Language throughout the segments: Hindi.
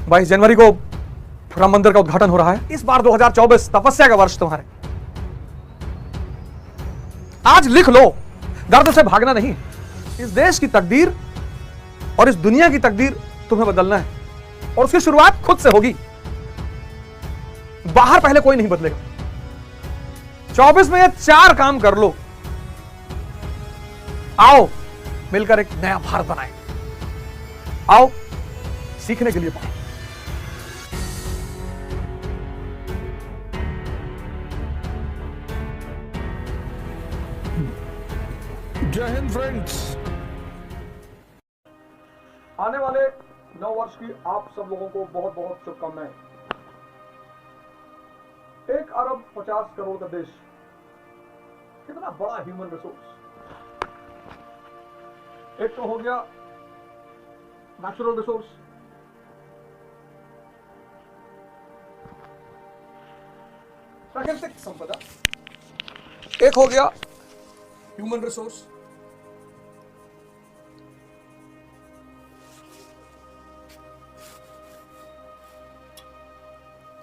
22 जनवरी को राम मंदिर का उद्घाटन हो रहा है। इस बार 2024 तपस्या का वर्ष तुम्हारे। आज लिख लो, दर्द से भागना नहीं। इस देश की तकदीर और इस दुनिया की तकदीर तुम्हें बदलना है और उसकी शुरुआत खुद से होगी। बाहर पहले कोई नहीं बदलेगा। 24 में ये 4 काम कर लो। आओ मिलकर एक नया भारत बनाएं। आओ सीखने के लिए पाओ। जय हिंद फ्रेंड्स। आने वाले नव वर्ष की आप सब लोगों को बहुत बहुत शुभकामनाएं। 1 अरब 50 करोड़ का देश, कितना बड़ा ह्यूमन रिसोर्स। एक तो हो गया नेचुरल रिसोर्स, प्राकृतिक संपदा, एक हो गया ह्यूमन रिसोर्स,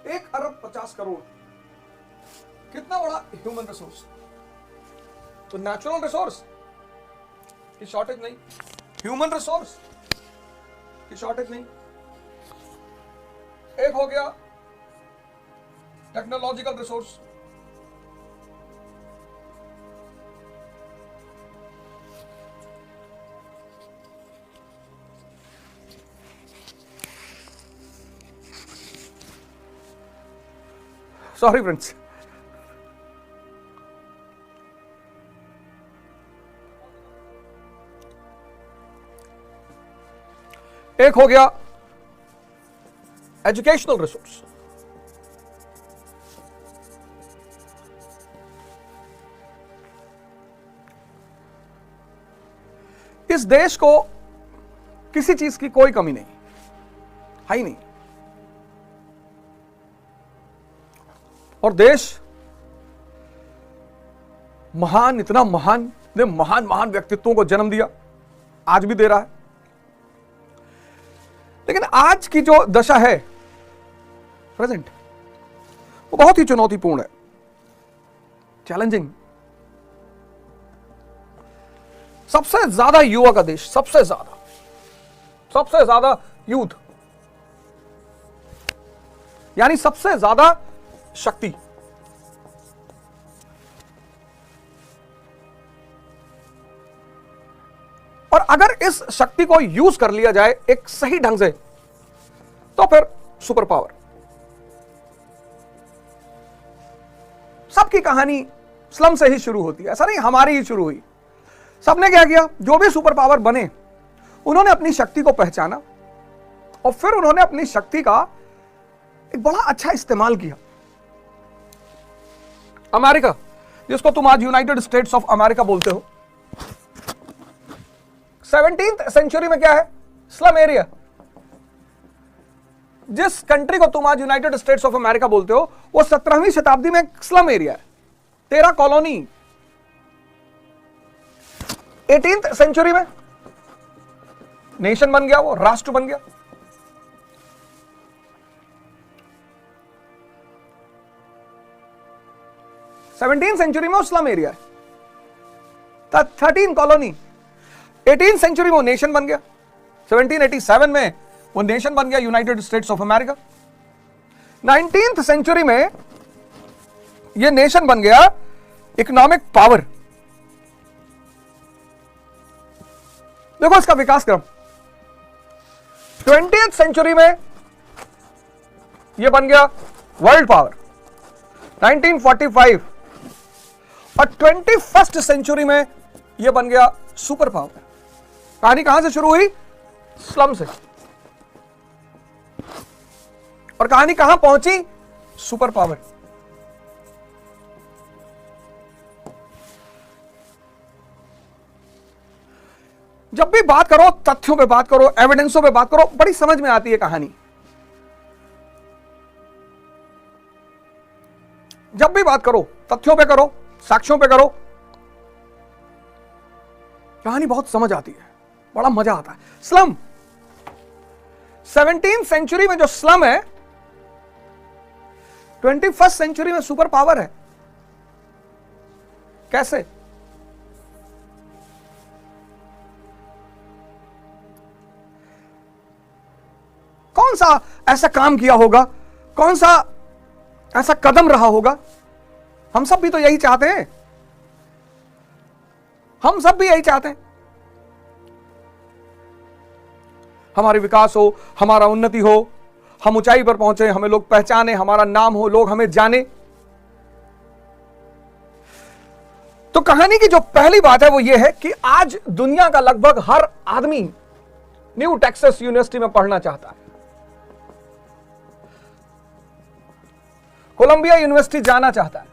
एक अरब 50 करोड़, कितना बड़ा ह्यूमन रिसोर्स। तो नेचुरल रिसोर्स की शॉर्टेज नहीं, ह्यूमन रिसोर्स की शॉर्टेज नहीं। एक हो गया टेक्नोलॉजिकल रिसोर्स, सॉरी फ्रेंड्स, एक हो गया एजुकेशनल रिसोर्स, इस देश को किसी चीज की कोई कमी नहीं है ही नहीं। और देश महान, इतना महान ने महान महान व्यक्तित्वों को जन्म दिया, आज भी दे रहा है। लेकिन आज की जो दशा है प्रेजेंट, वो बहुत ही चुनौतीपूर्ण है, चैलेंजिंग। सबसे ज्यादा युवा का देश, सबसे ज्यादा यूथ, यानी सबसे ज्यादा शक्ति। और अगर इस शक्ति को यूज कर लिया जाए एक सही ढंग से, तो फिर सुपर पावर। सबकी कहानी स्लम से ही शुरू होती है, ऐसा नहीं हमारी ही शुरू हुई। सबने क्या किया, जो भी सुपर पावर बने उन्होंने अपनी शक्ति को पहचाना और फिर उन्होंने अपनी शक्ति का एक बड़ा अच्छा इस्तेमाल किया। अमेरिका, जिसको तुम आज यूनाइटेड स्टेट्स ऑफ अमेरिका बोलते हो, 17th सेंचुरी में क्या है, स्लम एरिया। जिस कंट्री को तुम आज यूनाइटेड स्टेट्स ऑफ अमेरिका बोलते हो, वो 17वीं शताब्दी में एक स्लम एरिया है, 13 कॉलोनी। 18th सेंचुरी में नेशन बन गया, वो राष्ट्र बन गया। सेवनटीन सेंचुरी में वो स्लम एरिया है, 13 कॉलोनी। 18th सेंचुरी में वो नेशन बन गया। 1787 में वो नेशन बन गया United States of America. 19th century में ये नेशन बन गया इकोनॉमिक पावर। देखो इसका विकास क्रम। 20th सेंचुरी में ये बन गया वर्ल्ड पावर 1945, और 21st सेंचुरी में यह बन गया सुपर पावर। कहानी कहां से शुरू हुई, स्लम से, और कहानी कहां पहुंची, सुपर पावर। जब भी बात करो, तथ्यों पे बात करो, एविडेंसों पे बात करो, बड़ी समझ में आती है कहानी। जब भी बात करो, तथ्यों पे करो, साक्ष्यों पे करो, कहानी बहुत समझ आती है, बड़ा मजा आता है। स्लम 17th सेंचुरी में जो स्लम है 21st सेंचुरी में सुपर पावर है। कैसे? कौन सा ऐसा काम किया होगा, कौन सा ऐसा कदम रहा होगा? हम सब भी तो यही चाहते हैं, हम सब भी यही चाहते हैं, हमारे विकास हो, हमारा उन्नति हो, हम ऊंचाई पर पहुंचे, हमें लोग पहचाने, हमारा नाम हो, लोग हमें जाने। तो कहानी की जो पहली बात है वो ये है कि आज दुनिया का लगभग हर आदमी न्यू टेक्सास यूनिवर्सिटी में पढ़ना चाहता है, कोलंबिया यूनिवर्सिटी जाना चाहता है,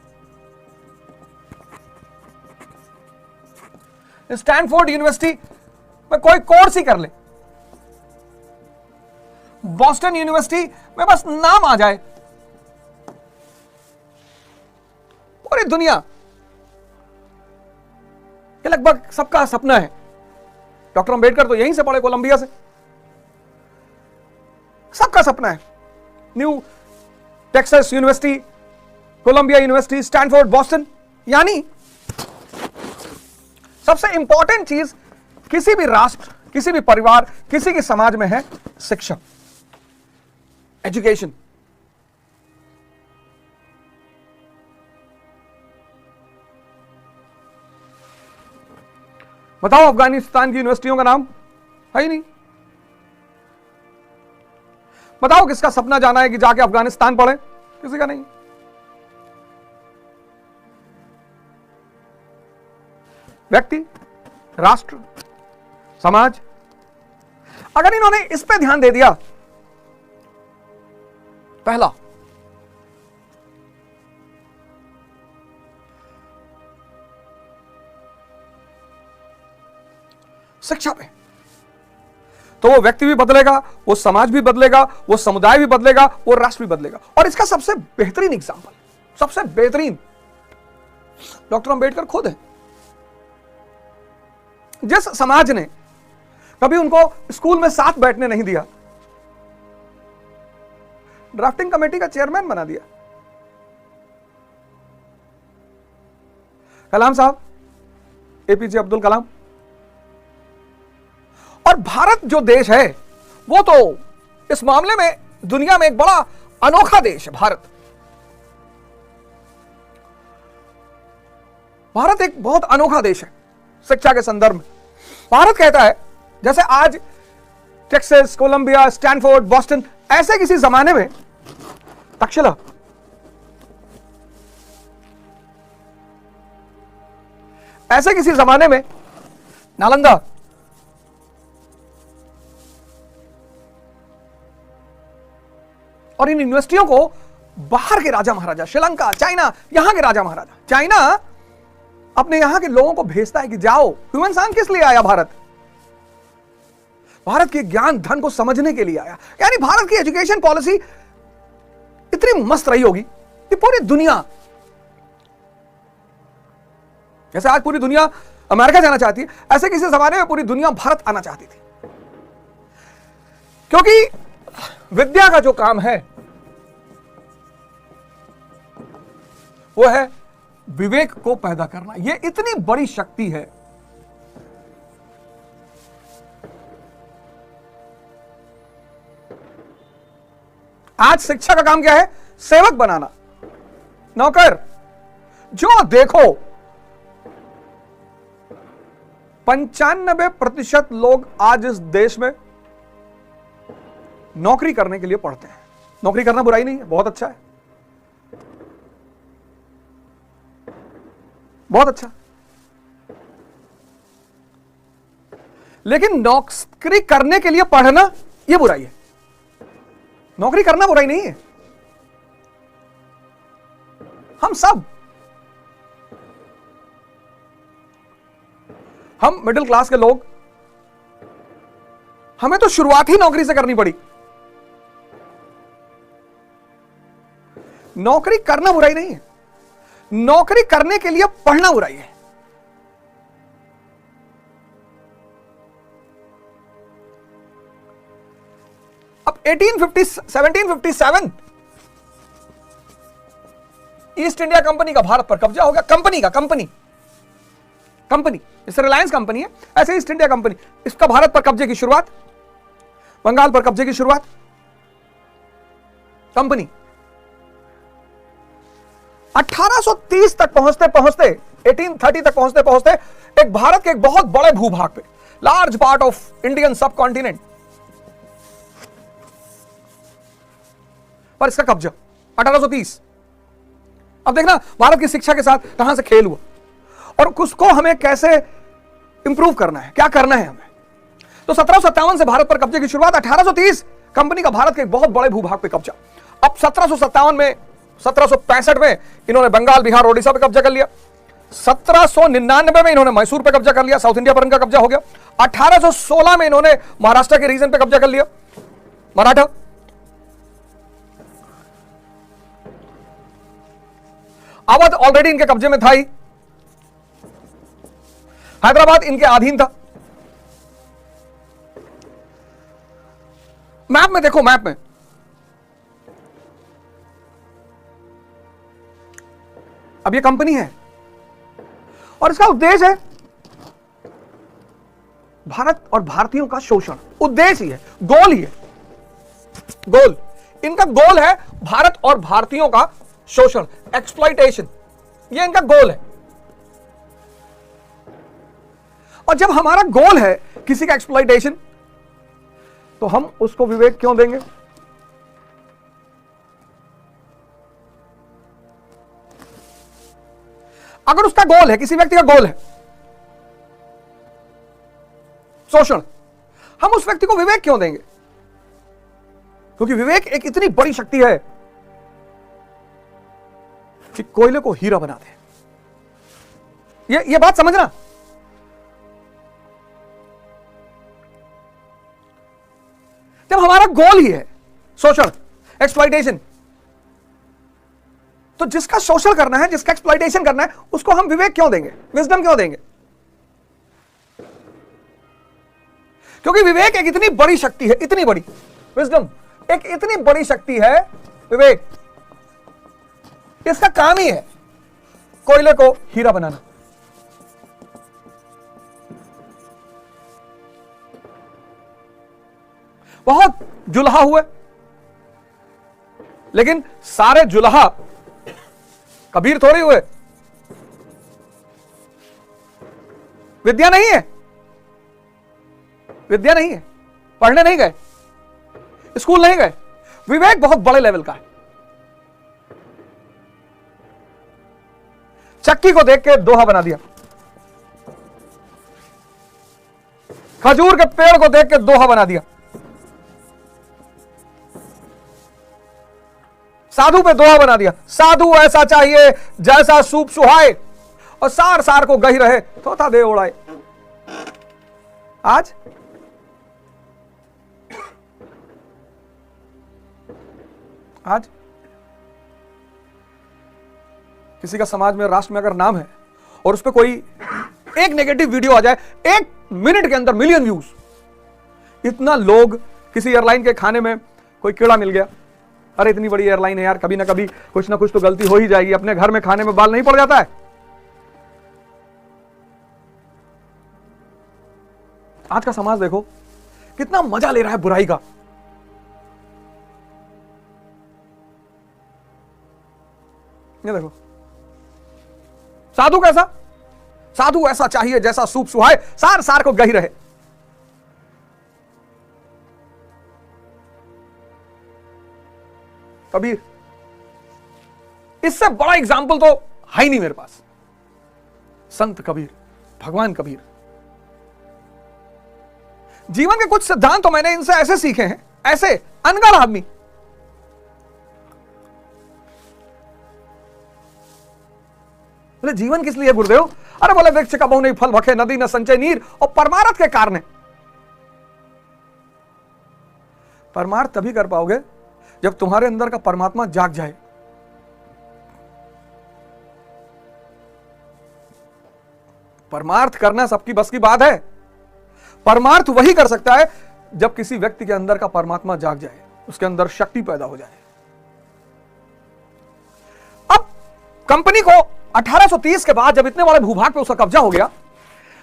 स्टैनफोर्ड यूनिवर्सिटी में कोई कोर्स ही कर ले, बॉस्टन यूनिवर्सिटी में बस नाम आ जाए। पूरी दुनिया, ये लगभग सबका सपना है। डॉक्टर अंबेडकर तो यहीं से पढ़े, कोलंबिया से। सबका सपना है New Texas University, Columbia University, Stanford, Boston. यानी सबसे इंपॉर्टेंट चीज किसी भी राष्ट्र, किसी भी परिवार, किसी के समाज में है शिक्षा, एजुकेशन। बताओ, अफगानिस्तान की यूनिवर्सिटियों का नाम है ही नहीं। बताओ किसका सपना जाना है कि जाके अफगानिस्तान पढ़े? किसी का नहीं। व्यक्ति, राष्ट्र, समाज, अगर इन्होंने इस पे ध्यान दे दिया, पहला, शिक्षा पे, तो वो व्यक्ति भी बदलेगा, वो समाज भी बदलेगा, वो समुदाय भी बदलेगा, वो राष्ट्र भी बदलेगा। और इसका सबसे बेहतरीन एग्जाम्पल, सबसे बेहतरीन डॉक्टर अंबेडकर खुद है। जिस समाज ने कभी उनको स्कूल में साथ बैठने नहीं दिया, ड्राफ्टिंग कमेटी का चेयरमैन बना दिया। कलाम साहब, एपीजे अब्दुल कलाम। और भारत जो देश है वो तो इस मामले में दुनिया में एक बड़ा अनोखा देश है। भारत एक बहुत अनोखा देश है शिक्षा के संदर्भ में। भारत कहता है, जैसे आज टेक्सास, कोलंबिया, स्टैनफोर्ड, बॉस्टन, ऐसे किसी जमाने में तक्षशिला, ऐसे किसी जमाने में नालंदा, और इन यूनिवर्सिटियों को बाहर के राजा महाराजा, श्रीलंका, चाइना, यहां के राजा महाराजा, चाइना अपने यहां के लोगों को भेजता है कि जाओ। ह्यूमन साइंस किस लिए आया? भारत के ज्ञान धन को समझने के लिए आया। यानी भारत की एजुकेशन पॉलिसी इतनी मस्त रही होगी कि पूरी दुनिया, जैसे आज पूरी दुनिया अमेरिका जाना चाहती है, ऐसे किसी जमाने में पूरी दुनिया भारत आना चाहती थी। क्योंकि विद्या का जो काम है वो है विवेक को पैदा करना। यह इतनी बड़ी शक्ति है। आज शिक्षा का काम क्या है? सेवक बनाना, नौकर। जो देखो 95% लोग आज इस देश में नौकरी करने के लिए पढ़ते हैं। नौकरी करना बुराई नहीं है, बहुत अच्छा है, बहुत अच्छा। लेकिन नौकरी करने के लिए पढ़ना यह बुराई है। नौकरी करना बुराई नहीं है। हम मिडिल क्लास के लोग, हमें तो शुरुआत ही नौकरी से करनी पड़ी। नौकरी करना बुराई नहीं है, नौकरी करने के लिए पढ़ना बुराई है। 1757 ईस्ट इंडिया कंपनी का भारत पर कब्जा हो गया। कंपनी जैसे रिलायंस कंपनी है, ऐसे ईस्ट इंडिया कंपनी, इसका भारत पर कब्जे की शुरुआत, बंगाल पर कब्जे की शुरुआत, कंपनी 1830 तक पहुंचते 1830 तक पहुंचते एक भारत के एक बहुत बड़े भूभाग पे, लार्ज पार्ट ऑफ इंडियन सब कॉन्टिनेंट पर इसका कब्जा 1830। अब देखना भारत की शिक्षा के साथ कहां से खेल हुआ और उसको हमें कैसे इंप्रूव करना है, क्या करना है हमें। तो 1757 से भारत पर कब्जे की शुरुआत, 1830 कंपनी का भारत के एक बहुत बड़े भूभाग पे कब्जा। अब 1757 में 1765 में इन्होंने बंगाल, बिहार, ओडिशा पे कब्जा कर लिया। 1799 में इन्होंने मैसूर पे कब्जा कर लिया, साउथ इंडिया पर इनका कब्जा हो गया। 1816 में इन्होंने महाराष्ट्र के रीजन पे कब्जा कर लिया, मराठा। अवध ऑलरेडी इनके कब्जे में था ही, हैदराबाद इनके अधीन था। मैप में देखो, मैप में अब ये कंपनी है और इसका उद्देश्य है भारत और भारतीयों का शोषण। उद्देश्य ही है, गोल ही है, गोल इनका गोल है भारत और भारतीयों का शोषण, एक्सप्लॉइटेशन, ये इनका गोल है। और जब हमारा गोल है किसी का एक्सप्लॉइटेशन, तो हम उसको विवेक क्यों देंगे? अगर उसका गोल है, किसी व्यक्ति का गोल है शोषण, हम उस व्यक्ति को विवेक क्यों देंगे? क्योंकि विवेक एक इतनी बड़ी शक्ति है कि कोयले को हीरा बना दे। ये बात समझना। जब हमारा गोल ही है शोषण, एक्सप्लॉइटेशन, तो जिसका शोषण करना है, जिसका एक्सप्लॉइटेशन करना है, उसको हम विवेक क्यों देंगे, विजडम क्यों देंगे? क्योंकि विवेक एक इतनी बड़ी शक्ति है, इतनी बड़ी विजडम एक इतनी बड़ी शक्ति है, विवेक इसका काम ही है कोयले को हीरा बनाना। बहुत जुल्हा हुए, लेकिन सारे जुल्हा कबीर थोड़ी हुए। विद्या नहीं है, विद्या नहीं है, पढ़ने नहीं गए, स्कूल नहीं गए, विवेक बहुत बड़े लेवल का है। चक्की को देख के दोहा बना दिया, खजूर के पेड़ को देख के दोहा बना दिया, साधु पे दोहा बना दिया, साधु ऐसा चाहिए जैसा सूप सुहाए और सार सार को गही रहे तोता दे उड़ाए। आज किसी का समाज में, राष्ट्र में अगर नाम है और उस पर कोई एक नेगेटिव वीडियो आ जाए, 1 मिनट के अंदर मिलियन व्यूज। इतना लोग, किसी एयरलाइन के खाने में कोई कीड़ा मिल गया, अरे इतनी बड़ी एयरलाइन है यार, कभी ना कभी कुछ ना कुछ तो गलती हो ही जाएगी, अपने घर में खाने में बाल नहीं पड़ जाता है। आज का समाज देखो कितना मजा ले रहा है बुराई का। ये देखो, साधु कैसा, साधु ऐसा चाहिए जैसा सूप सुहाए सार सार को गही रहे। कबीर, इससे बड़ा एग्जाम्पल तो है ही नहीं मेरे पास। संत कबीर, भगवान कबीर, जीवन के कुछ सिद्धांत तो मैंने इनसे ऐसे सीखे हैं, ऐसे अनगढ़ आदमी। बोले जीवन किस लिए गुरुदेव? अरे बोले वृक्ष का बहु नहीं फल भखे, नदी न संचय नीर, और परमार्थ के कारण। परमार्थ तभी कर पाओगे जब तुम्हारे अंदर का परमात्मा जाग जाए। परमार्थ करना सबकी बस की बात है। परमार्थ वही कर सकता है जब किसी व्यक्ति के अंदर का परमात्मा जाग जाए। उसके अंदर शक्ति पैदा हो जाए। अब कंपनी को 1830 के बाद जब इतने बड़े भूभाग पे उसका कब्जा हो गया,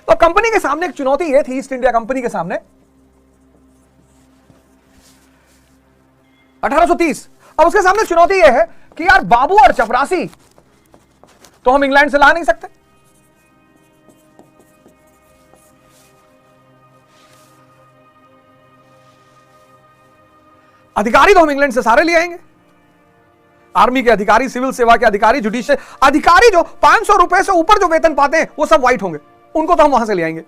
तो कंपनी के सामने एक चुनौती यह थी, ईस्ट इंडिया कंपनी के सामने 1830। अब उसके सामने चुनौती यह है कि यार बाबू और चपरासी तो हम इंग्लैंड से ला नहीं सकते, अधिकारी तो हम इंग्लैंड से सारे ले आएंगे, आर्मी के अधिकारी, सिविल सेवा के अधिकारी, जुडिशियल अधिकारी जो 500 रुपए से ऊपर जो वेतन पाते हैं वो सब व्हाइट होंगे, उनको तो हम वहां से ले आएंगे।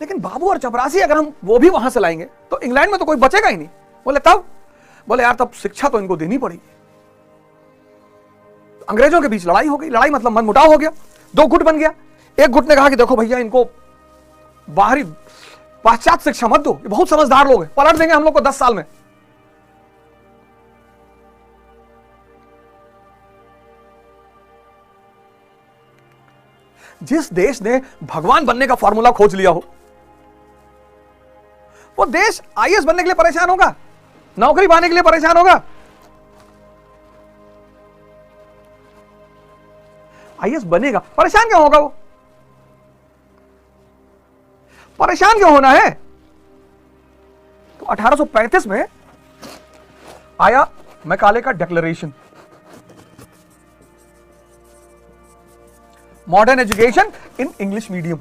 लेकिन बाबू और चपरासी अगर हम वो भी वहां से लाएंगे तो इंग्लैंड में तो कोई बचेगा ही नहीं। बोले तब, बोले यार तब शिक्षा तो इनको देनी पड़ेगी। अंग्रेजों के बीच लड़ाई हो गई, लड़ाई मतलब मनमुटाव हो गया, दो गुट बन गया। एक गुट ने कहा कि देखो भैया इनको बाहरी पाश्चात्य शिक्षा मत दो, ये बहुत समझदार लोग हैं, पलट देंगे हम लोग को 10 साल में। जिस देश ने भगवान बनने का फॉर्मूला खोज लिया हो, वो देश आईएएस बनने के लिए परेशान होगा, नौकरी पाने के लिए परेशान होगा। आईएएस बनेगा, परेशान क्यों होगा? वो परेशान क्यों होना है? तो 1835 में आया मैकाले का declaration, modern education in English medium,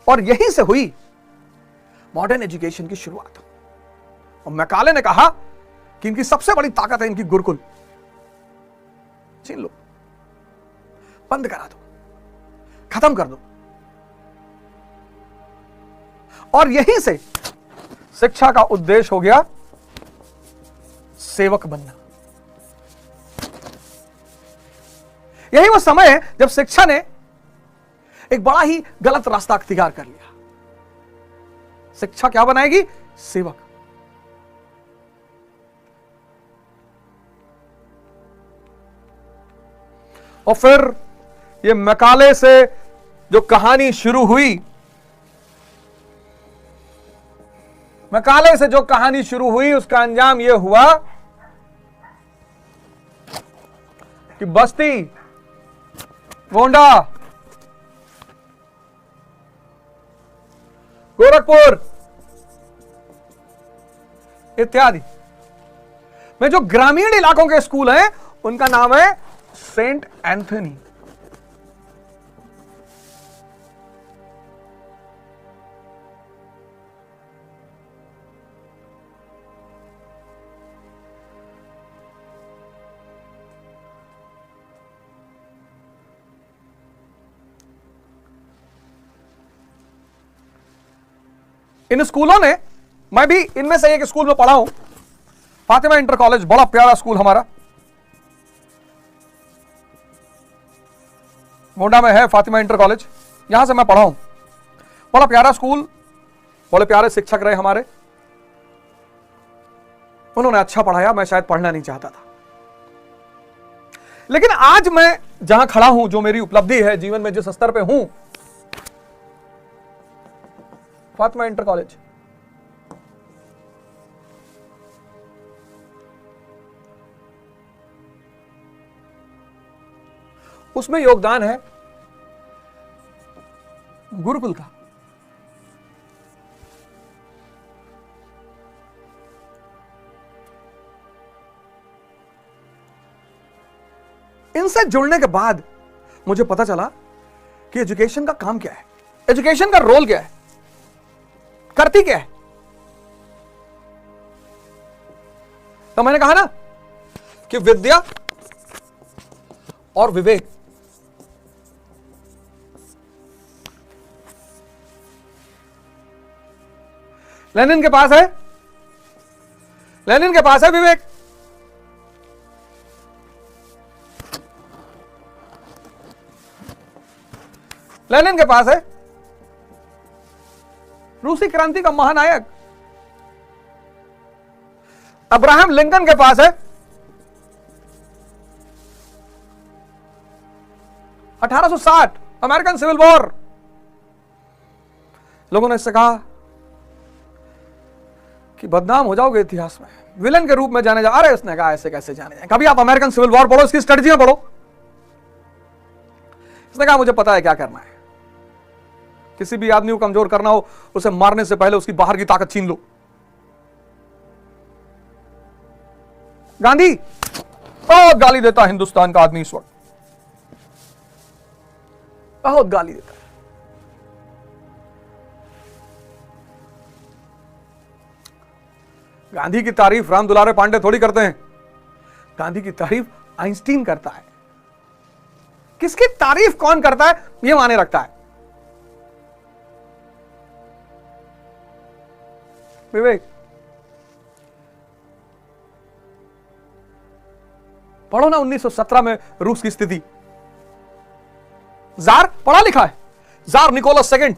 और यहीं से हुई मॉडर्न एजुकेशन की शुरुआत। और मैकाले ने कहा कि इनकी सबसे बड़ी ताकत है इनकी गुरुकुल, छीन लो, बंद करा दो, खत्म कर दो। और यहीं से शिक्षा का उद्देश्य हो गया सेवक बनना। यही वो समय है जब शिक्षा ने एक बड़ा ही गलत रास्ता अख्तियार कर लिया। शिक्षा क्या बनाएगी? सेवक। और फिर ये मैकाले से जो कहानी शुरू हुई, मैकाले से जो कहानी शुरू हुई उसका अंजाम यह हुआ कि बस्ती, गोंडा, गोरखपुर इत्यादि में जो ग्रामीण इलाकों के स्कूल हैं उनका नाम है सेंट एंथनी। इन स्कूलों ने, मैं भी इनमें से एक स्कूल में पढ़ा हूं, फातिमा इंटर कॉलेज, बड़ा प्यारा स्कूल हमारा गोंडा में है, फातिमा इंटर कॉलेज, यहां से मैं पढ़ा हूं। बड़ा प्यारा स्कूल, बड़े प्यारे शिक्षक रहे हमारे, उन्होंने अच्छा पढ़ाया, मैं शायद पढ़ना नहीं चाहता था। लेकिन आज मैं जहां खड़ा हूं, जो मेरी उपलब्धि है जीवन में, जिस स्तर पे हूं, फातिमा इंटर कॉलेज, उसमें योगदान है गुरुकुल का। इनसे जुड़ने के बाद मुझे पता चला कि एजुकेशन का काम क्या है, एजुकेशन का रोल क्या है, करती क्या है। तो मैंने कहा ना कि विद्या और विवेक, लेनिन के पास है, लेनिन के पास है विवेक, लेनिन के पास है रूसी क्रांति का महानायक, अब्राहम लिंकन के पास है 1860 अमेरिकन सिविल वॉर। लोगों ने इससे कहा कि बदनाम हो जाओगे इतिहास में, विलन के रूप में जाने जा। अरे उसने कहा ऐसे कैसे जाने जाए। कभी आप अमेरिकन सिविल वॉर पढ़ो, इसकी स्ट्रेटजी में पढ़ो। उसने कहा मुझे पता है क्या करना है, किसी भी आदमी को कमजोर करना हो, उसे मारने से पहले उसकी बाहर की ताकत छीन लो। गांधी बहुत गाली देता हिंदुस्तान का आदमी इस वक्त, बहुत गाली देता है। गांधी की तारीफ राम दुलारे पांडे थोड़ी करते हैं, गांधी की तारीफ आइंस्टीन करता है। किसकी तारीफ कौन करता है यह माने रखता है। विवेक पढ़ो ना 1917 में रूस की स्थिति। जार पढ़ा लिखा है, जार निकोलस सेकंड,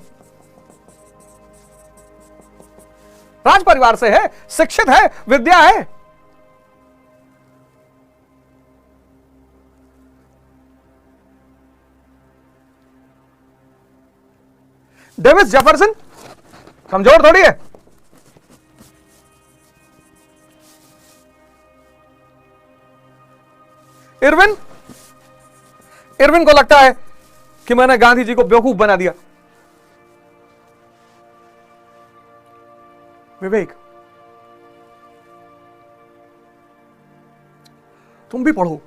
राज परिवार से है, शिक्षित है, विद्या है। डेविस जेफरसन कमजोर थोड़ी है। इरविन को लगता है कि मैंने गांधी जी को बेवकूफ बना दिया। विवेक तुम भी पढ़ो।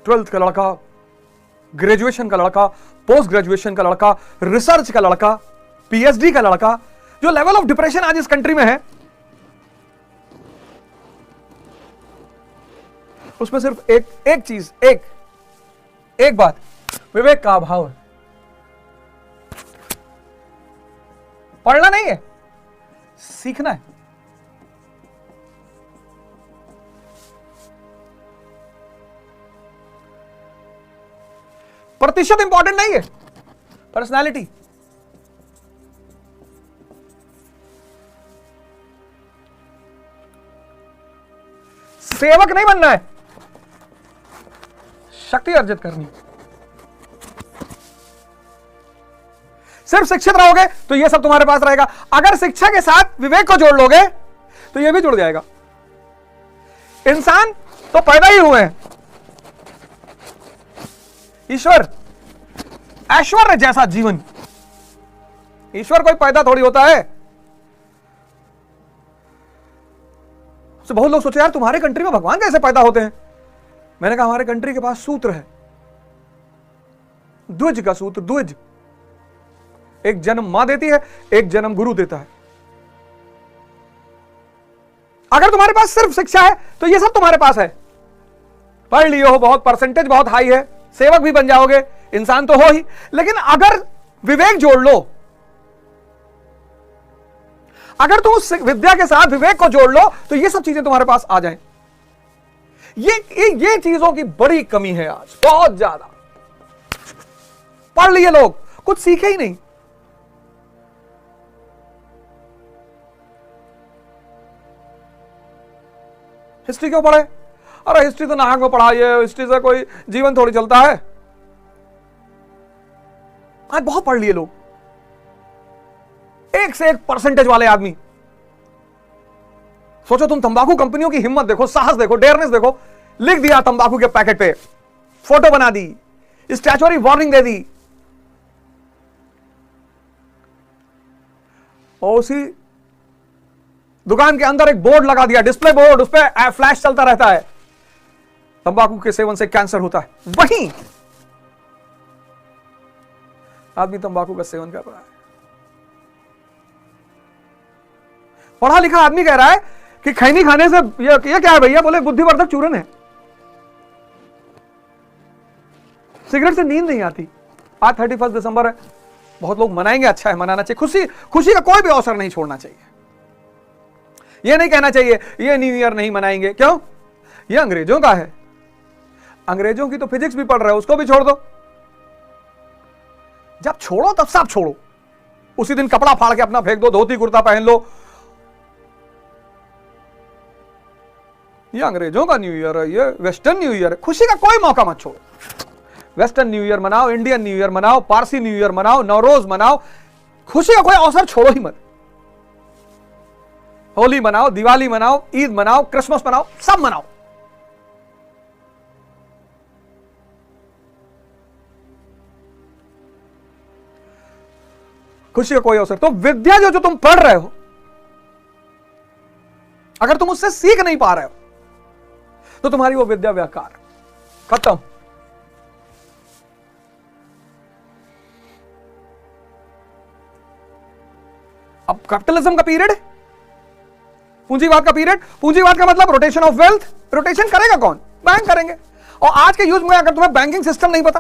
ट्वेल्थ का लड़का, ग्रेजुएशन का लड़का, पोस्ट ग्रेजुएशन का लड़का, रिसर्च का लड़का, पीएचडी का लड़का, जो लेवल ऑफ डिप्रेशन आज इस कंट्री में है, उसमें सिर्फ एक चीज, एक बात, विवेक का अभाव है। पढ़ना नहीं है, सीखना है। प्रतिशत इंपॉर्टेंट नहीं है, पर्सनालिटी। सेवक नहीं बनना है, शक्ति अर्जित करनी। सिर्फ शिक्षित रहोगे तो यह सब तुम्हारे पास रहेगा। अगर शिक्षा के साथ विवेक को जोड़ लोगे तो यह भी जुड़ जाएगा। इंसान तो पैदा ही हुए हैं, ईश्वर ऐश्वर्य जैसा जीवन। ईश्वर कोई पैदा थोड़ी होता है। तो बहुत लोग सोचे यार तुम्हारे कंट्री में भगवान कैसे पैदा होते हैं। मैंने कहा हमारे कंट्री के पास सूत्र है, द्विज का सूत्र। द्विज, एक जन्म मां देती है, एक जन्म गुरु देता है। अगर तुम्हारे पास सिर्फ शिक्षा है तो ये सब तुम्हारे पास है। पढ़ लिए हो, बहुत परसेंटेज बहुत हाई है, सेवक भी बन जाओगे, इंसान तो हो ही। लेकिन अगर विवेक जोड़ लो, अगर तुम उस विद्या के साथ विवेक को जोड़ लो तो ये सब चीजें तुम्हारे पास आ जाएं। ये चीजों की बड़ी कमी है आज, बहुत ज्यादा। पढ़ लिए लोग, कुछ सीखे ही नहीं। हिस्ट्री क्यों पढ़े? अरे हिस्ट्री तो नाहक में पढ़ा, ये हिस्ट्री से कोई जीवन थोड़ी चलता है। आज बहुत पढ़ लिए लोग, एक से एक परसेंटेज वाले आदमी। सोचो तुम तंबाकू कंपनियों की हिम्मत देखो, साहस देखो, डेयरनेस देखो। लिख दिया तंबाकू के पैकेट पे, फोटो बना दी, स्टैच्यूटरी वार्निंग दे दी, और उसी दुकान के अंदर एक बोर्ड लगा दिया, डिस्प्ले बोर्ड, उस पर फ्लैश चलता रहता है, तंबाकू के सेवन से कैंसर होता है। वहीं आदमी तंबाकू का सेवन कर रहा है। पढ़ा लिखा आदमी कह रहा है कि खैनी खाने से ये क्या है भैया? बोले बुद्धिवर्धक चूर्ण है। सिगरेट से नींद नहीं आती। आज 31 दिसंबर है, बहुत लोग मनाएंगे, अच्छा है, मनाना चाहिए। खुशी का कोई भी अवसर नहीं छोड़ना चाहिए। यह नहीं कहना चाहिए ये न्यू ईयर नहीं मनाएंगे, क्यों? ये अंग्रेजों का है। अंग्रेजों की तो फिजिक्स भी पढ़ रहे हो, उसको भी छोड़ दो। जब छोड़ो तब सब छोड़ो। उसी दिन कपड़ा फाड़ के अपना फेंक दो, धोती कुर्ता पहन लो। ये अंग्रेजों का न्यू ईयर है, ये वेस्टर्न न्यू ईयर है। खुशी का कोई मौका मत छोड़ो। वेस्टर्न न्यू ईयर मनाओ, इंडियन न्यू ईयर मनाओ, पारसी न्यू ईयर मनाओ, नवरोज मनाओ, खुशी का कोई अवसर छोड़ो ही मत। होली मनाओ, दिवाली मनाओ, ईद मनाओ, क्रिसमस मनाओ, सब मनाओ। खुशी का कोई अवसर। तो विद्या जो तुम पढ़ रहे हो, अगर तुम उससे सीख नहीं पा रहे हो तो तुम्हारी वो विद्या बेकार, खत्म। अब कैपिटलिज्म का पीरियड है, पूंजीवाद का पीरियड। पूंजीवाद का मतलब रोटेशन ऑफ वेल्थ। रोटेशन करेगा कौन? बैंक करेंगे। और आज के युग में अगर तुम्हें बैंकिंग सिस्टम नहीं पता,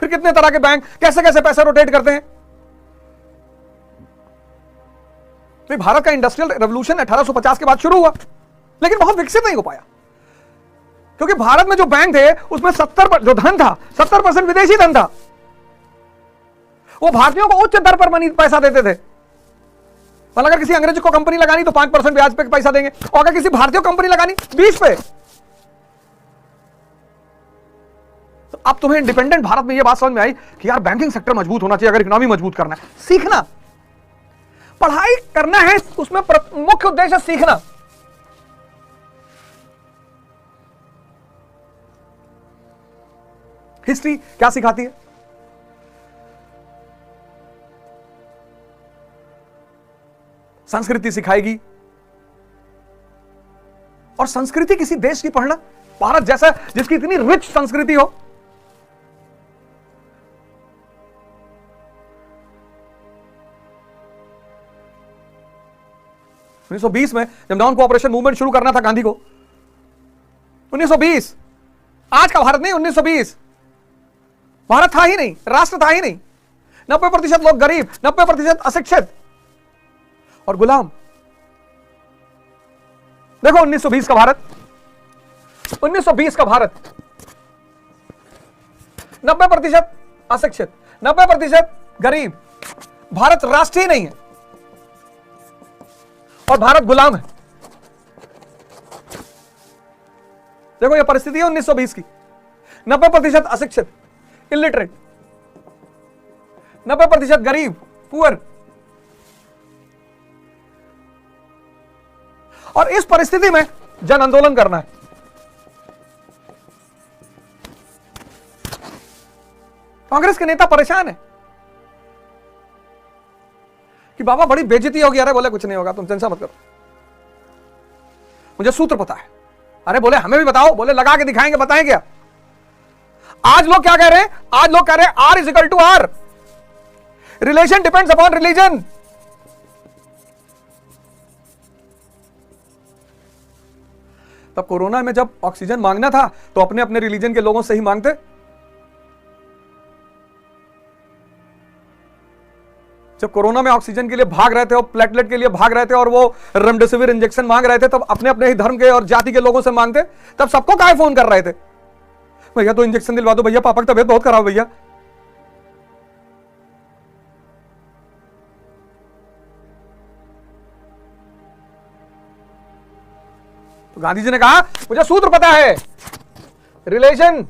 फिर कितने तरह के बैंक कैसे कैसे पैसे रोटेट करते हैं। तो भारत का इंडस्ट्रियल रेवोल्यूशन 1850 के बाद शुरू हुआ, लेकिन बहुत विकसित नहीं हो पाया, क्योंकि भारत में जो बैंक थे उसमें 70 जो धन था 70% विदेशी धन था। वो भारतीयों को उच्च दर पर पैसा देते थे। मतलब अगर किसी अंग्रेज को कंपनी लगानी तो 5% ब्याज पे पैसा देंगे, और अगर किसी भारतीय को कंपनी लगानी 20 पे। तो अब तुम्हें इंडिपेंडेंट भारत में यह बात समझ में आई कि यार बैंकिंग सेक्टर मजबूत होना चाहिए अगर इकोनॉमी मजबूत करना है। सीखना, पढ़ाई करना है, उसमें मुख्य उद्देश्य सीखना। हिस्ट्री क्या सिखाती है? संस्कृति सिखाएगी। और संस्कृति किसी देश की पढ़ना, भारत जैसा जिसकी इतनी रिच संस्कृति हो, उन्नीस 1920 में जब नॉन कोऑपरेशन मूवमेंट शुरू करना था गांधी को, 1920, आज का भारत नहीं, 1920 भारत था ही नहीं, राष्ट्र था ही नहीं। 90% लोग गरीब, 90% अशिक्षित और गुलाम। देखो 1920 का भारत, 1920 का भारत 90% अशिक्षित, 90% गरीब। भारत राष्ट्र ही नहीं है और भारत गुलाम है। देखो यह परिस्थिति है 1920 की। 90% अशिक्षित, इलिटरेट, 90% गरीब, पुअर। और इस परिस्थिति में जन आंदोलन करना है। कांग्रेस के नेता परेशान है कि बाबा बड़ी बेइज्जती होगी। अरे बोले कुछ नहीं होगा, तुम टेंशन मत करो, मुझे सूत्र पता है। अरे बोले हमें भी बताओ। बोले लगा के दिखाएंगे, बताएं क्या। आज लोग क्या कह रहे हैं? आज लोग कह रहे हैं R is equal to R, relation depends upon religion. तब कोरोना में जब ऑक्सीजन मांगना था तो अपने अपने रिलीजन के लोगों से ही मांगते। जब कोरोना में ऑक्सीजन के लिए भाग रहे थे और प्लेटलेट के लिए भाग रहे थे और वो रेमडेसिविर इंजेक्शन मांग रहे थे, तब अपने अपने ही धर्म के और जाति के लोगों से मांगते। तब सबको काहे फोन कर रहे थे? भैया तो इंजेक्शन दिलवा दो, भैया पापा की तबीयत बहुत खराब, भैया। तो गांधी जी ने कहा मुझे सूत्र पता है, रिलेशन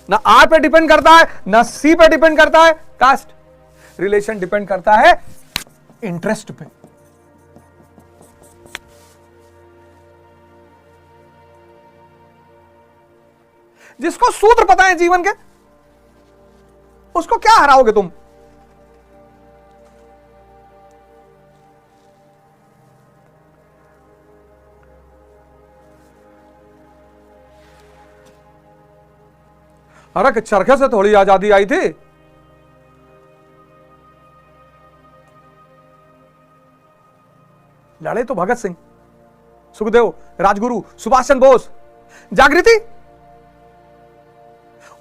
ना आर पे डिपेंड करता है ना सी पे डिपेंड करता है, कास्ट। रिलेशन डिपेंड करता है इंटरेस्ट पे। जिसको सूत्र पता है जीवन के, उसको क्या हराओगे तुम? अरे कि चरखे से थोड़ी आजादी आई थी। लड़े तो भगत सिंह, सुखदेव, राजगुरु, सुभाष चंद्र बोस। जागृति,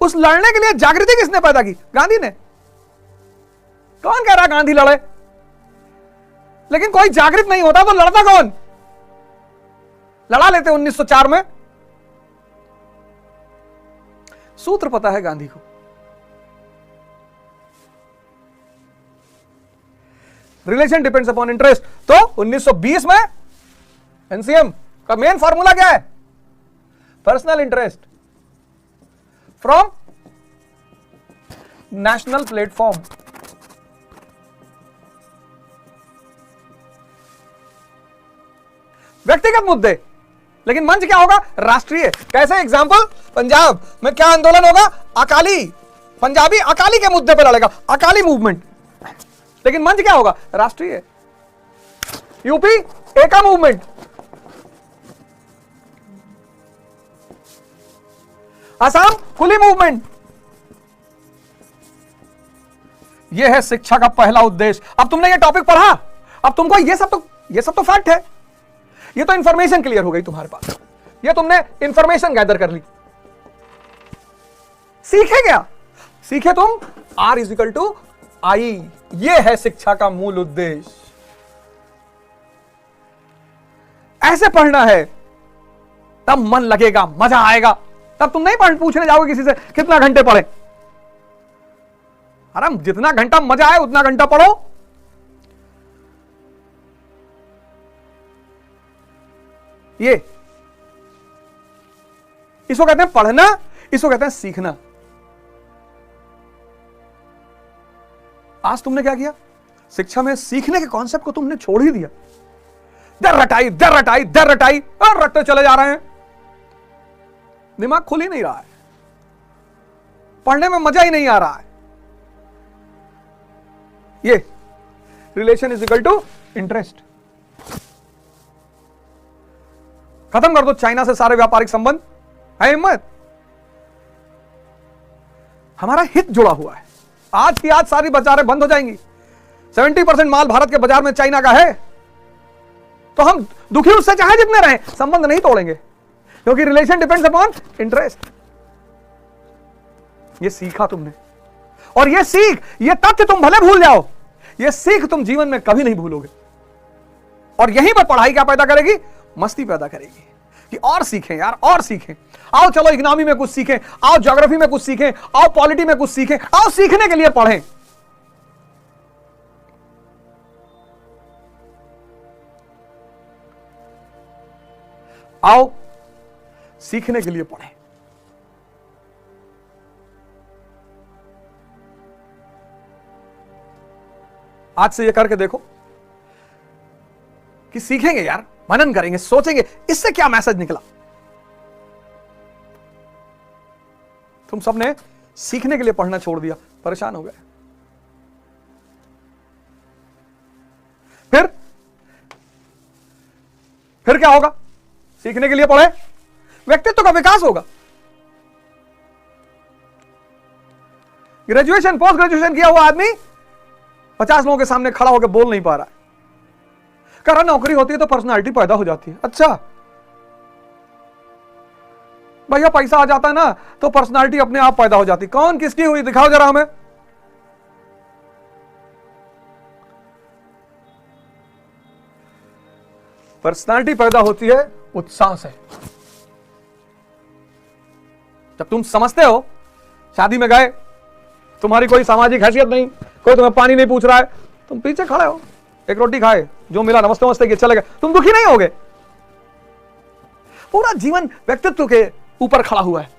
उस लड़ने के लिए जागृति किसने पैदा की? गांधी ने। कौन कह रहा गांधी लड़े? लेकिन कोई जागृत नहीं होता तो लड़ता कौन? लड़ा लेते 1904 में। सूत्र पता है गांधी को। Relation depends upon interest. तो 1920 में एनसीएम का मेन फॉर्मूला क्या है? Personal interest from national platform. व्यक्तिगत मुद्दे, लेकिन मंच क्या होगा? राष्ट्रीय। कैसे? एग्जाम्पल, पंजाब में क्या आंदोलन होगा? अकाली, पंजाबी अकाली के मुद्दे पर लड़ेगा, अकाली मूवमेंट, लेकिन मंच क्या होगा? राष्ट्रीय। यूपी एका मूवमेंट, असम कुली मूवमेंट। यह है शिक्षा का पहला उद्देश्य। अब तुमने ये टॉपिक पढ़ा, अब तुमको ये सब तो फैक्ट है, ये तो इंफॉर्मेशन क्लियर हो गई तुम्हारे पास, ये तुमने इंफॉर्मेशन गैदर कर ली। सीखे क्या? सीखे तुम R = I। ये है शिक्षा का मूल उद्देश्य। ऐसे पढ़ना है, तब मन लगेगा, मजा आएगा। तब तुम नहीं पूछने जाओगे किसी से कितना घंटे पढ़े। अरे जितना घंटा मजा आए उतना घंटा पढ़ो। ये इसको कहते हैं पढ़ना, इसको कहते हैं सीखना। आज तुमने क्या किया? शिक्षा में सीखने के कॉन्सेप्ट को तुमने छोड़ ही दिया। दर रटाई और रटते चले जा रहे हैं। दिमाग खुल ही नहीं रहा है, पढ़ने में मजा ही नहीं आ रहा है। ये रिलेशन = इंटरेस्ट। खत्म कर दो चाइना से सारे व्यापारिक संबंध। है हिम्मत? हमारा हित जुड़ा हुआ है। आज की आज सारी बाजारें बंद हो जाएंगी। 70% माल भारत के बाजार में चाइना का है, तो हम दुखी उससे चाहे जितने रहे, संबंध नहीं तोड़ेंगे, क्योंकि रिलेशन डिपेंड्स अपॉन इंटरेस्ट। ये सीखा तुमने, और ये सीख, ये तथ्य तुम भले भूल जाओ, ये सीख तुम जीवन में कभी नहीं भूलोगे। और यहीं पर पढ़ाई क्या पैदा करेगी? मस्ती पैदा करेगी कि और सीखें यार, और सीखें। आओ चलो इकोनॉमी में कुछ सीखें, आओ ज्योग्राफी में कुछ सीखें, आओ पॉलिटी में कुछ सीखें, आओ सीखने के लिए पढ़ें। आओ सीखने के लिए पढ़ें। आज से ये करके देखो कि सीखेंगे यार, मनन करेंगे, सोचेंगे इससे क्या मैसेज निकला। तुम सबने सीखने के लिए पढ़ना छोड़ दिया, परेशान हो गए। फिर क्या होगा? सीखने के लिए पढ़े, व्यक्तित्व का विकास होगा। ग्रेजुएशन, पोस्ट ग्रेजुएशन किया हुआ आदमी 50 लोगों के सामने खड़ा होकर बोल नहीं पा रहा है। कारण नौकरी होती है तो पर्सनालिटी पैदा हो जाती है। अच्छा भैया, पैसा आ जाता है ना तो पर्सनालिटी अपने आप पैदा हो जाती। कौन किसकी हुई? दिखाओ जरा हमें। पर्सनालिटी पैदा होती है उत्साह से। जब तुम समझते हो, शादी में गए, तुम्हारी कोई सामाजिक हैसियत नहीं, कोई तुम्हें पानी नहीं पूछ रहा है, तुम पीछे खड़े हो, एक रोटी खाए, जो मिला नमस्ते नमस्ते किए चले गए, तुम दुखी नहीं होगे। पूरा जीवन व्यक्तित्व के ऊपर खड़ा हुआ है।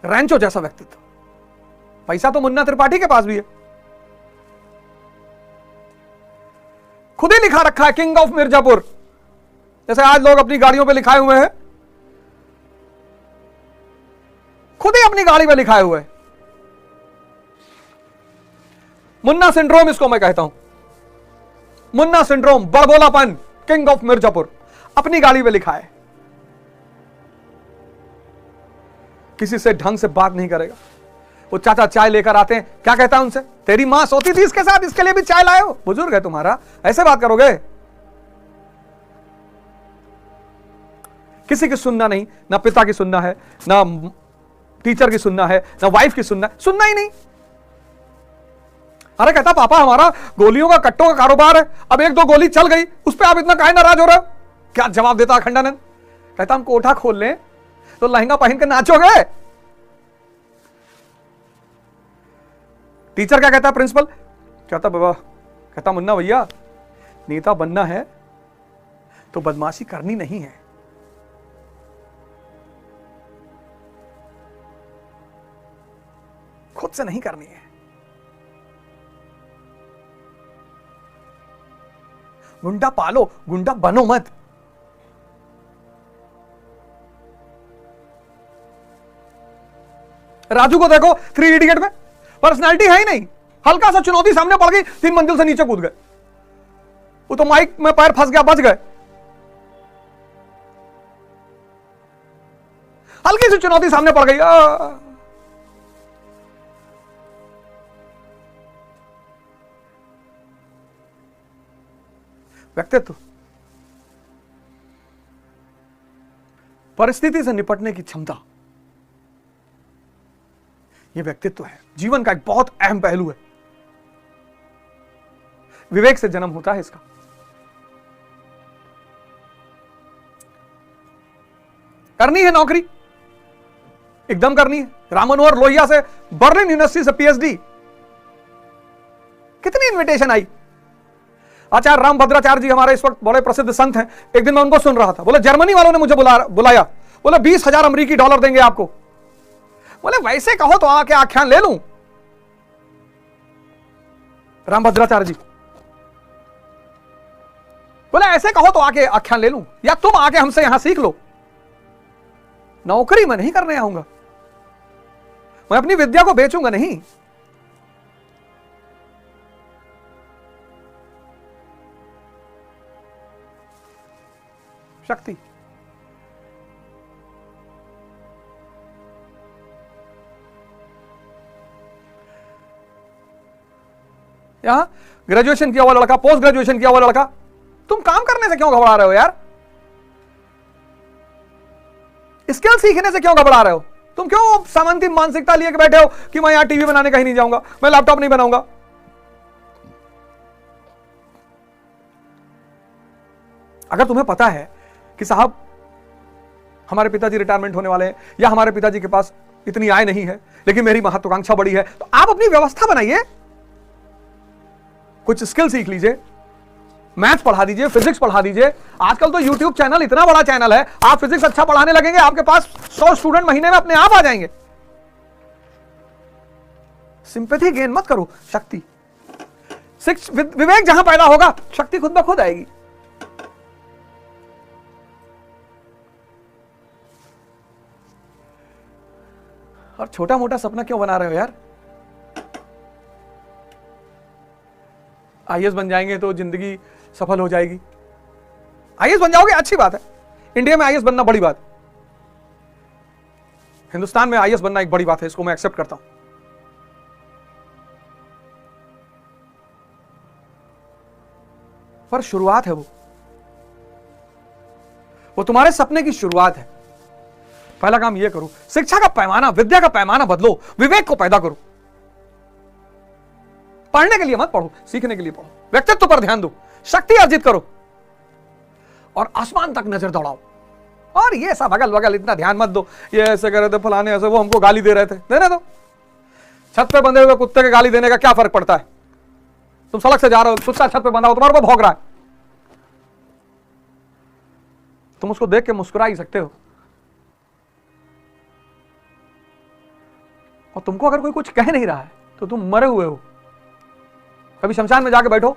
रैंचो जैसा व्यक्तित्व। पैसा तो मुन्ना त्रिपाठी के पास भी है, खुद ही लिखा रखा है किंग ऑफ मिर्जापुर। जैसे आज लोग अपनी गाड़ियों पे लिखाए हुए हैं, खुद ही अपनी गाड़ी पे लिखाए हुए हैं। मुन्ना सिंड्रोम इसको मैं कहता हूं। मुन्ना सिंड्रोम, बड़बोलापन, किंग ऑफ मिर्जापुर, अपनी गाड़ी पे लिखा है। किसी से ढंग से बात नहीं करेगा। वो चाचा चाय लेकर आते हैं, क्या कहता है उनसे? तेरी मां सोती थी इसके साथ, इसके लिए भी चाय लाए हो? बुजुर्ग है तुम्हारा, ऐसे बात करोगे? किसी की सुनना नहीं, ना पिता की सुनना है, ना टीचर की सुनना है, ना वाइफ की सुनना है, सुनना ही नहीं। अरे कहता पापा हमारा गोलियों का, कट्टों का कारोबार है, अब 1-2 गोली चल गई, उस पर आप इतना काहे नाराज हो रहे हो? क्या जवाब देता अखंडानंद? कहता हम कोठा खोल लें तो लहंगा पहन के नाचोगे। टीचर क्या कहता है? प्रिंसिपल कहता बाबा, कहता मुन्ना भैया नेता बनना है तो बदमाशी करनी नहीं है, खुद से नहीं करनी है। गुंडा पालो, गुंडा बनो मत। राजू को देखो 3 इडियट में, पर्सनालिटी है ही नहीं, हल्का सा चुनौती सामने पड़ गई 3 मंजिल से नीचे कूद गए, वो तो माइक में पैर फंस गया, बच गए। हल्की सी चुनौती सामने पड़ गई, व्यक्तित्व, परिस्थिति से निपटने की क्षमता, यह व्यक्तित्व है। जीवन का एक बहुत अहम पहलू है। विवेक से जन्म होता है इसका। करनी है नौकरी, एकदम करनी है। राम मनोहर लोहिया से बर्लिन यूनिवर्सिटी से पीएचडी, कितनी इनविटेशन आई। आचार्य रामभद्राचार्य जी हमारे इस वक्त बड़े प्रसिद्ध संत हैं। एक दिन मैं उनको सुन रहा था, बोले जर्मनी वालों ने मुझे बुलाया, बोले 20,000 अमेरिकी डॉलर देंगे आपको। बोले वैसे कहो तो आके आख्यान ले लूं। रामभद्राचार्य जी बोले ऐसे कहो तो आके आख्यान ले लूं, या तुम आके हमसे यहां सीख लो। नौकरी मैं नहीं करने आऊंगा, मैं अपनी विद्या को बेचूंगा नहीं। शक्ति, यहां ग्रेजुएशन किया हुआ लड़का, पोस्ट ग्रेजुएशन किया हुआ लड़का, तुम काम करने से क्यों घबरा रहे हो यार? स्किल सीखने से क्यों घबरा रहे हो? तुम क्यों सामंती मानसिकता लिए बैठे हो कि मैं यहां टीवी बनाने कहीं नहीं जाऊंगा, मैं लैपटॉप नहीं बनाऊंगा? अगर तुम्हें पता है कि साहब हमारे पिताजी रिटायरमेंट होने वाले हैं, या हमारे पिताजी के पास इतनी आय नहीं है, लेकिन मेरी महत्वाकांक्षा बड़ी है, तो आप अपनी व्यवस्था बनाइए, कुछ स्किल सीख लीजिए, मैथ्स पढ़ा दीजिए, फिजिक्स पढ़ा दीजिए। आजकल तो यूट्यूब चैनल इतना बड़ा चैनल है, आप फिजिक्स अच्छा पढ़ाने लगेंगे, आपके पास 100 स्टूडेंट महीने में अपने आप आ जाएंगे। सिंपैथी गेन मत करो, शक्ति, विवेक जहां पैदा होगा शक्ति खुद ब खुद आएगी। और छोटा मोटा सपना क्यों बना रहे हो यार? आईएएस बन जाएंगे तो जिंदगी सफल हो जाएगी। आईएएस बन जाओगे, अच्छी बात है, इंडिया में आईएएस बनना बड़ी बात है, हिंदुस्तान में आईएएस बनना एक बड़ी बात है, इसको मैं एक्सेप्ट करता हूं। पर शुरुआत है वो तुम्हारे सपने की शुरुआत है। पहला काम यह करो, शिक्षा का पैमाना, विद्या का पैमाना बदलो, विवेक को पैदा करो। पढ़ने के लिए मत पढ़ो, सीखने के लिए पढ़ो, व्यक्तित्व पर ध्यान दो, शक्ति अर्जित करो और आसमान तक नजर दौड़ाओ। और ये सब अगल बगल इतना ध्यान मत दो, ये ऐसे कर रहे थे फलाने, ऐसे, वो हमको गाली दे रहे थे, देने दो। छत पे बंधे हुए कुत्ते के गाली देने का क्या फर्क पड़ता है? तुम सड़क से जा रहे हो, कुत्ता छत पे बंधा हो, तुम्हारे को भौंक रहा है, तुम उसको देख के मुस्कुरा ही सकते हो। और तुमको अगर कोई कुछ कह नहीं रहा है तो तुम मरे हुए हो। कभी शमशान में जाके बैठो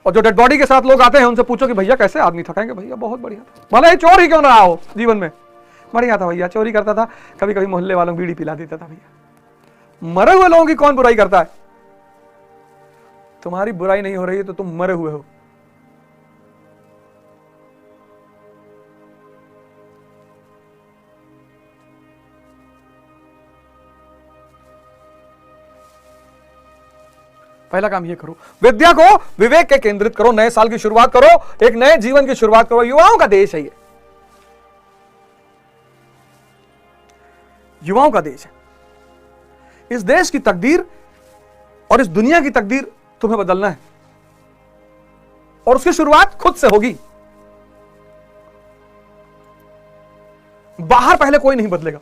और जो डेड बॉडी के साथ लोग आते हैं उनसे पूछो कि भैया कैसे आदमी था, कहेंगे भैया बहुत बढ़िया था, भले ही चोर ही क्यों ना रहा हो जीवन में, बढ़िया था भैया, चोरी करता था, कभी कभी मोहल्ले वालों को बीड़ी पिला देता था भैया। मरे हुए लोगों की कौन बुराई करता है? तुम्हारी बुराई नहीं हो रही है तो तुम मरे हुए हो। पहला काम ये करो, विद्या को विवेक के केंद्रित करो, नए साल की शुरुआत करो, एक नए जीवन की शुरुआत करो। युवाओं का देश है ये, युवाओं का देश है। इस देश की तकदीर और इस दुनिया की तकदीर तुम्हें बदलना है और उसकी शुरुआत खुद से होगी। बाहर पहले कोई नहीं बदलेगा।